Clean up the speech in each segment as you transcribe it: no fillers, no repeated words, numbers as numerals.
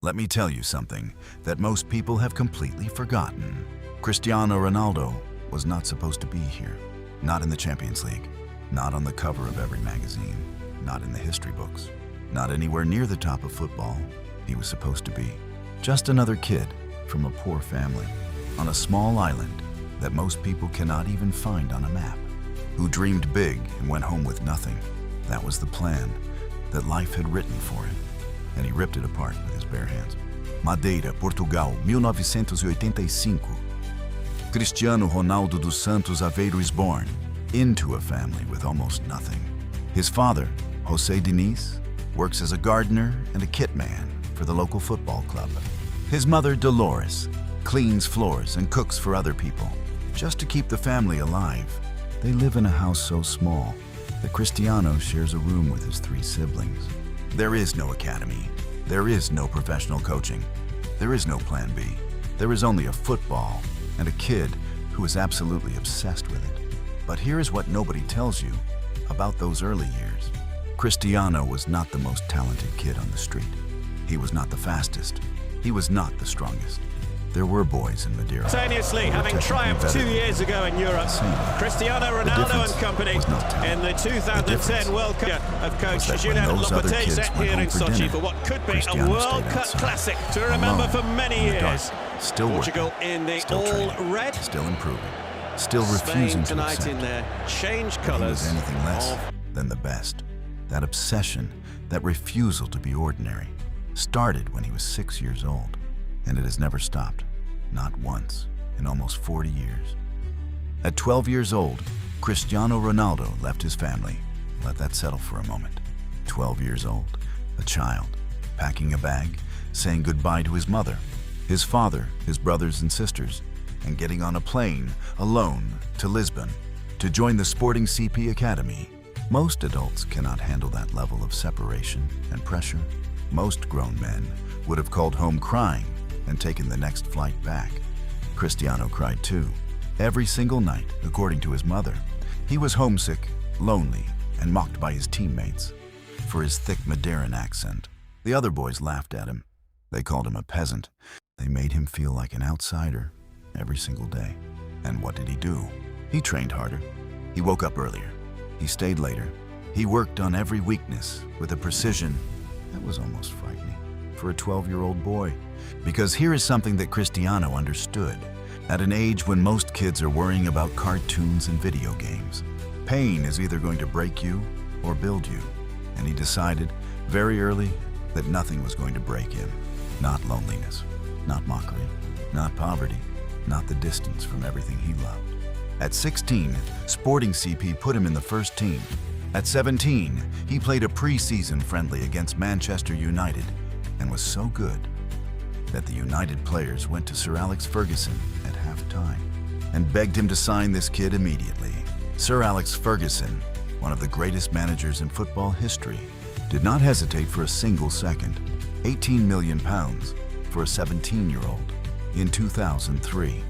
Let me tell you something that most people have completely forgotten. Cristiano Ronaldo was not supposed to be here. Not in the Champions League. Not on the cover of every magazine. Not in the history books. Not anywhere near the top of football. He was supposed to be just another kid from a poor family on a small island that most people cannot even find on a map, who dreamed big and went home with nothing. That was the plan that life had written for him, and he ripped it apart with his bare hands. Madeira, Portugal, 1985. Cristiano Ronaldo dos Santos Aveiro is born into a family with almost nothing. His father, José Diniz, works as a gardener and a kit man for the local football club. His mother, Dolores, cleans floors and cooks for other people. Just to keep the family alive, they live in a house so small that Cristiano shares a room with his 3 siblings. There is no academy. There is no professional coaching. There is no plan B. There is only a football and a kid who is absolutely obsessed with it. But here is what nobody tells you about those early years. Cristiano was not the most talented kid on the street. He was not the fastest. He was not the strongest. There were boys in Madeira. Simultaneously, having triumphed 2 years ago in Europe, Cristiano Ronaldo and company in the 2010 World Cup of coach Julian Lopetegui here in Sochi for what could be a World Cup classic to remember for many years. Still Portugal in the all-red, still improving, still refusing to tonight accept in their changed that he colours. was anything less than the best. That obsession, that refusal to be ordinary, started when he was 6 years old, and it has never stopped, not once, in almost 40 years. At 12 years old, Cristiano Ronaldo left his family. Let that settle for a moment. 12 years old, a child, packing a bag, saying goodbye to his mother, his father, his brothers and sisters, and getting on a plane alone to Lisbon to join the Sporting CP Academy. Most adults cannot handle that level of separation and pressure. Most grown men would have called home crying and taken the next flight back. Cristiano cried too, every single night, according to his mother. He was homesick, lonely, and mocked by his teammates for his thick Madeiran accent. The other boys laughed at him. They called him a peasant. They made him feel like an outsider every single day. And what did he do? He trained harder. He woke up earlier. He stayed later. He worked on every weakness with a precision that was almost frightening for a 12-year-old boy. Because here is something that Cristiano understood at an age when most kids are worrying about cartoons and video games. Pain is either going to break you or build you. And he decided very early that nothing was going to break him. Not loneliness, not mockery, not poverty, not the distance from everything he loved. At 16, Sporting CP put him in the first team. At 17, he played a pre-season friendly against Manchester United and was so good that the United players went to Sir Alex Ferguson at half-time and begged him to sign this kid immediately. Sir Alex Ferguson, one of the greatest managers in football history, did not hesitate for a single second. £18 million for a 17-year-old in 2003.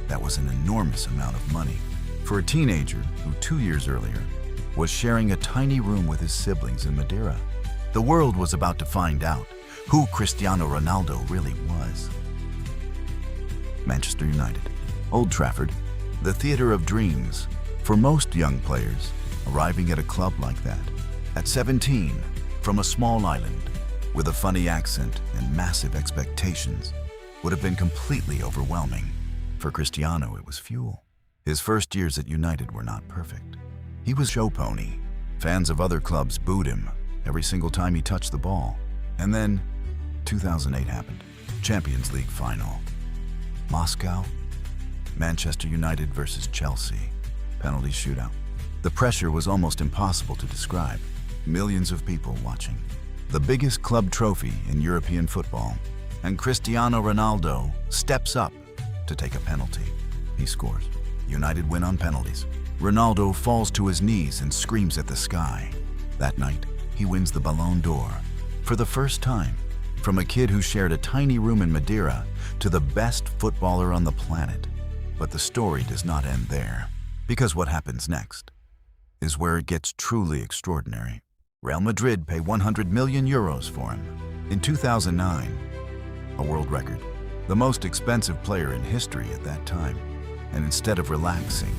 That was an enormous amount of money for a teenager who 2 years earlier was sharing a tiny room with his siblings in Madeira. The world was about to find out who Cristiano Ronaldo really was. Manchester United, Old Trafford, the theater of dreams for most young players arriving at a club like that. At 17, from a small island with a funny accent and massive expectations, would have been completely overwhelming. For Cristiano, it was fuel. His first years at United were not perfect. He was show pony. Fans of other clubs booed him every single time he touched the ball. And then 2008 happened. Champions League final. Moscow, Manchester United versus Chelsea. Penalty shootout. The pressure was almost impossible to describe. Millions of people watching. The biggest club trophy in European football. And Cristiano Ronaldo steps up to take a penalty. He scores. United win on penalties. Ronaldo falls to his knees and screams at the sky. That night, he wins the Ballon d'Or. For the first time, from a kid who shared a tiny room in Madeira to the best footballer on the planet. But the story does not end there, because what happens next is where it gets truly extraordinary. Real Madrid pay 100 million euros for him. In 2009, a world record, the most expensive player in history at that time. And instead of relaxing,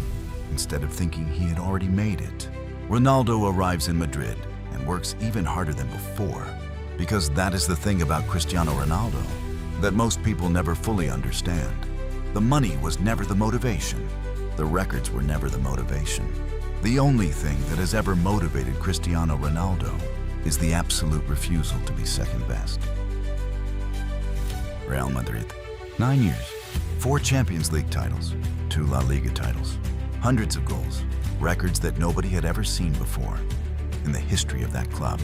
instead of thinking he had already made it, Ronaldo arrives in Madrid and works even harder than before. Because that is the thing about Cristiano Ronaldo that most people never fully understand. The money was never the motivation. The records were never the motivation. The only thing that has ever motivated Cristiano Ronaldo is the absolute refusal to be second best. Real Madrid, 9 years, 4 Champions League titles, 2 La Liga titles, hundreds of goals, records that nobody had ever seen before in the history of that club.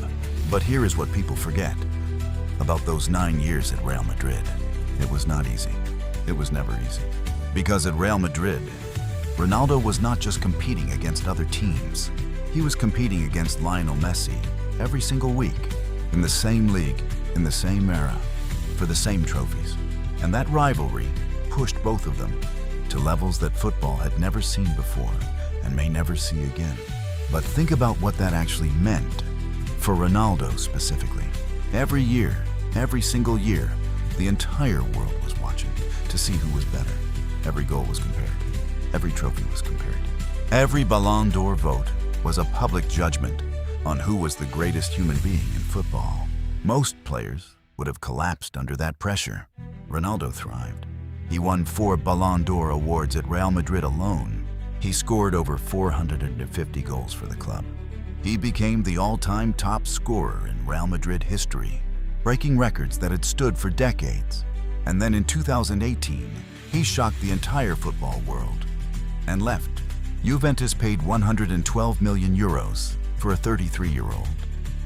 But here is what people forget about those 9 years at Real Madrid. It was not easy. It was never easy. Because at Real Madrid, Ronaldo was not just competing against other teams. He was competing against Lionel Messi every single week, in the same league, in the same era, for the same trophies. And that rivalry pushed both of them to levels that football had never seen before and may never see again. But think about what that actually meant for Ronaldo specifically. Every year, every single year, the entire world was watching to see who was better. Every goal was compared. Every trophy was compared. Every Ballon d'Or vote was a public judgment on who was the greatest human being in football. Most players would have collapsed under that pressure. Ronaldo thrived. He won 4 Ballon d'Or awards at Real Madrid alone. He scored over 450 goals for the club. He became the all-time top scorer in Real Madrid history, breaking records that had stood for decades. And then in 2018, he shocked the entire football world and left. Juventus paid 112 million euros for a 33-year-old.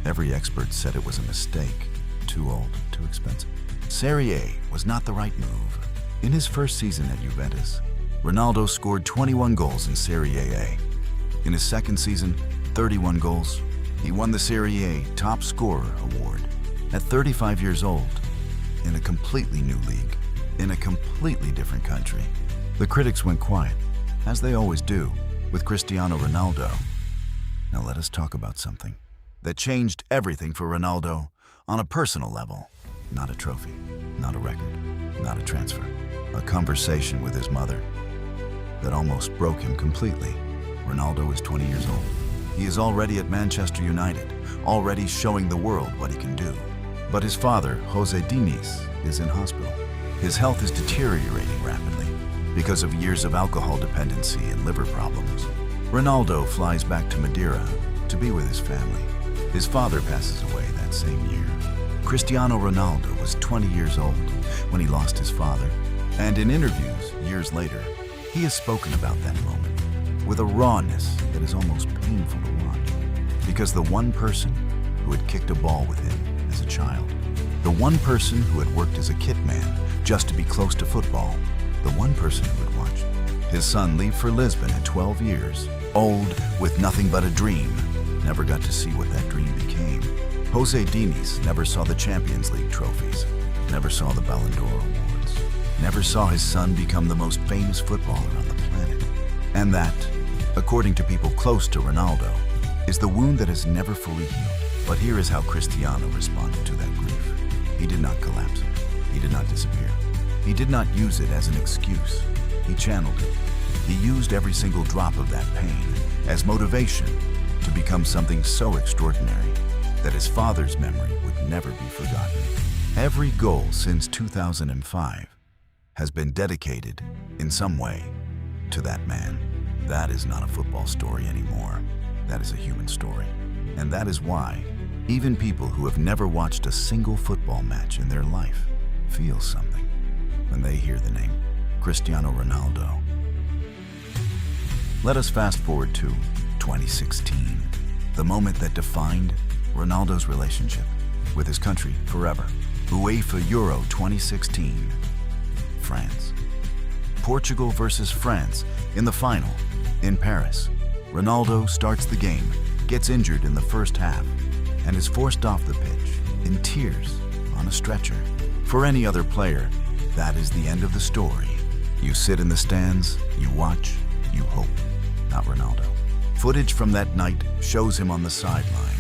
Every expert said it was a mistake. Too old, too expensive. Serie A was not the right move. In his first season at Juventus, Ronaldo scored 21 goals in Serie A. In his second season, 31 goals. He won the Serie A Top Scorer Award at 35 years old, in a completely new league, in a completely different country. The critics went quiet, as they always do, with Cristiano Ronaldo. Now let us talk about something that changed everything for Ronaldo on a personal level. Not a trophy, not a record, not a transfer. A conversation with his mother that almost broke him completely. Ronaldo is 20 years old. He is already at Manchester United, already showing the world what he can do. But his father, Jose Diniz, is in hospital. His health is deteriorating rapidly because of years of alcohol dependency and liver problems. Ronaldo flies back to Madeira to be with his family. His father passes away that same year. Cristiano Ronaldo was 20 years old when he lost his father, and in interviews years later, he has spoken about that moment with a rawness that is almost painful to watch. Because the one person who had kicked a ball with him as a child, the one person who had worked as a kit man just to be close to football, the one person who had watched his son leave for Lisbon at 12 years, old with nothing but a dream, never got to see what that dream became. Jose Diniz never saw the Champions League trophies, never saw the Ballon d'Or awards, never saw his son become the most famous footballer on the planet. And that, according to people close to Ronaldo, is the wound that has never fully healed. But here is how Cristiano responded to that grief. He did not collapse. He did not disappear. He did not use it as an excuse. He channeled it. He used every single drop of that pain as motivation to become something so extraordinary that his father's memory would never be forgotten. Every goal since 2005 has been dedicated in some way to that man. That is not a football story anymore. That is a human story. And that is why even people who have never watched a single football match in their life feel something when they hear the name Cristiano Ronaldo. Let us fast forward to 2016, the moment that defined Ronaldo's relationship with his country forever. UEFA Euro 2016, France. Portugal versus France in the final in Paris. Ronaldo starts the game, gets injured in the first half, and is forced off the pitch in tears on a stretcher. For any other player, that is the end of the story. You sit in the stands, you watch, you hope. Not Ronaldo. Footage from that night shows him on the sideline,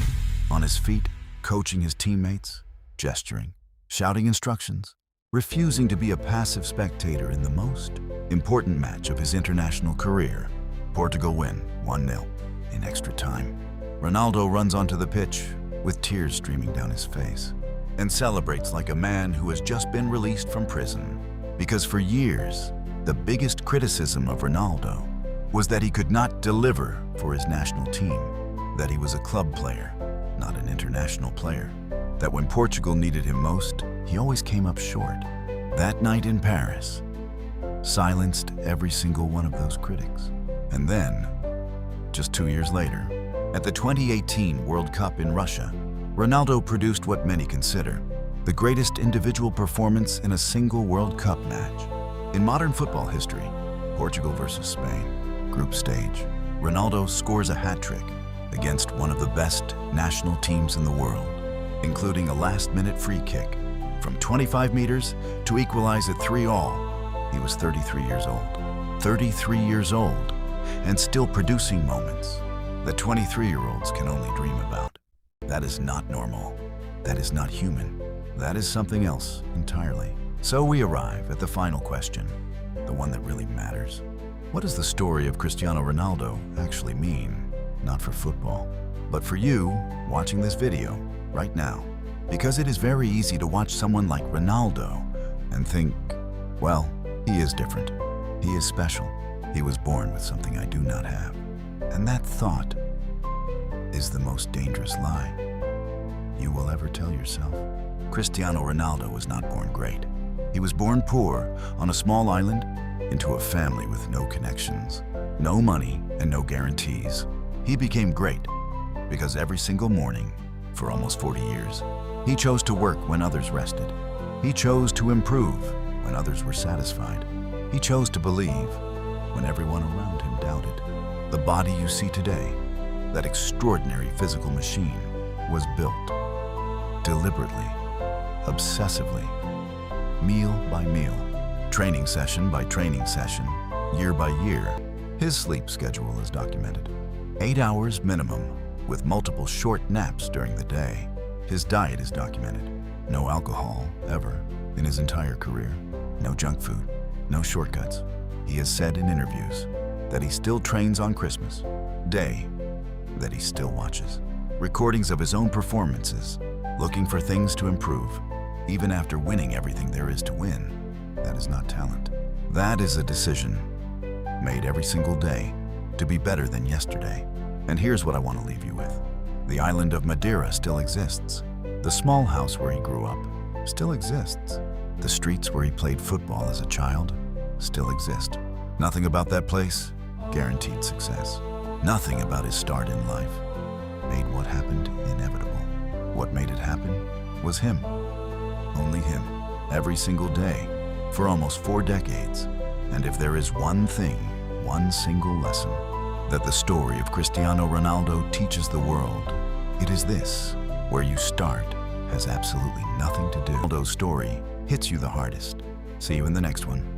on his feet, coaching his teammates, gesturing, shouting instructions, refusing to be a passive spectator in the most important match of his international career. Portugal win 1-0 in extra time. Ronaldo runs onto the pitch with tears streaming down his face and celebrates like a man who has just been released from prison. Because for years, the biggest criticism of Ronaldo was that he could not deliver for his national team, that he was a club player, not an international player, that when Portugal needed him most, he always came up short. That night in Paris silenced every single one of those critics. And then, just 2 years later, at the 2018 World Cup in Russia, Ronaldo produced what many consider the greatest individual performance in a single World Cup match. In modern football history, Portugal versus Spain, group stage, Ronaldo scores a hat-trick against one of the best national teams in the world, including a last-minute free kick from 25 meters to equalize at 3-all. He was 33 years old. 33 years old, and still producing moments that 23-year-olds can only dream about. That is not normal. That is not human. That is something else entirely. So we arrive at the final question, the one that really matters. What does the story of Cristiano Ronaldo actually mean? Not for football, but for you watching this video right now. Because it is very easy to watch someone like Ronaldo and think, well, he is different. He is special. He was born with something I do not have. And that thought is the most dangerous lie you will ever tell yourself. Cristiano Ronaldo was not born great. He was born poor on a small island into a family with no connections, no money, and no guarantees. He became great because every single morning, for almost 40 years, he chose to work when others rested. He chose to improve when others were satisfied. He chose to believe when everyone around him doubted. The body you see today, that extraordinary physical machine, was built deliberately, obsessively, meal by meal, training session by training session, year by year. His sleep schedule is documented. 8 hours minimum, with multiple short naps during the day. His diet is documented. No alcohol, ever, in his entire career. No junk food, no shortcuts. He has said in interviews that he still trains on Christmas Day, that he still watches recordings of his own performances, looking for things to improve, even after winning everything there is to win. That is not talent. That is a decision made every single day to be better than yesterday. And here's what I want to leave you with. The island of Madeira still exists. The small house where he grew up still exists. The streets where he played football as a child still exist. Nothing about that place guaranteed success. Nothing about his start in life made what happened inevitable. What made it happen was him. Only him. Every single day, for almost 4 decades. And if there is one thing, one single lesson, that the story of Cristiano Ronaldo teaches the world, it is this: where you start has absolutely nothing to do. Ronaldo's story hits you the hardest. See you in the next one.